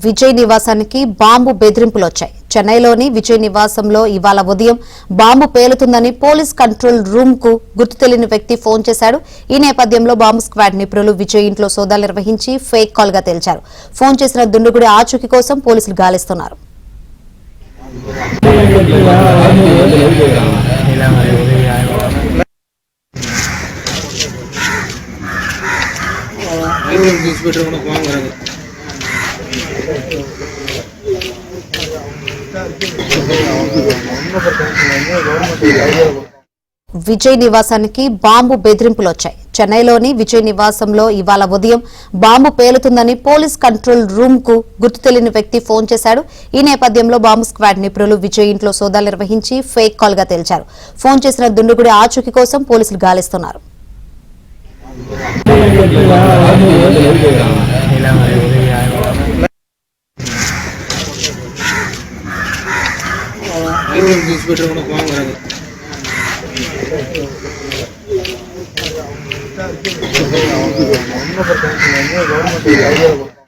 విజయ్ నివాసానికి బాంబు బెదిరింపులు వచ్చాయి. చెన్నైలోని విజయ్ నివాసంలో ఇవాళ ఉదయం బాంబు పేలుతుందని పోలీస్ కంట్రోల్ రూమ్ కు గుర్తు తెలియని వ్యక్తి ఫోన్ చేశాడు. ఈ నేపథ్యంలో బాంబు స్క్వాడ్ నిపుణులు విజయ్ ఇంట్లో సోదాలు నిర్వహించి ఫేక్ కాల్ గా తేల్చారు. ఫోన్ చేసిన దుండగుడి ఆచూకీ కోసం పోలీసులు గాలిస్తున్నారు. విజయ్ నివాసానికి బాంబు బెదిరింపులు వచ్చాయి. చెన్నైలోని విజయ్ నివాసంలో ఇవాళ ఉదయం బాంబు పేలుతుందని పోలీస్ కంట్రోల్ రూమ్ కు గుర్తు తెలియని వ్యక్తి ఫోన్ చేశాడు. ఈ నేపథ్యంలో బాంబు స్క్వాడ్ నిపుణులు విజయ్ ఇంట్లో సోదాలు నిర్వహించి ఫేక్ కాల్ గా తేల్చారు. ఫోన్ చేసిన దుండగుడి ఆచూకీ కోసం పోలీసులు గాలిస్తున్నారు. గవర్నమెంట్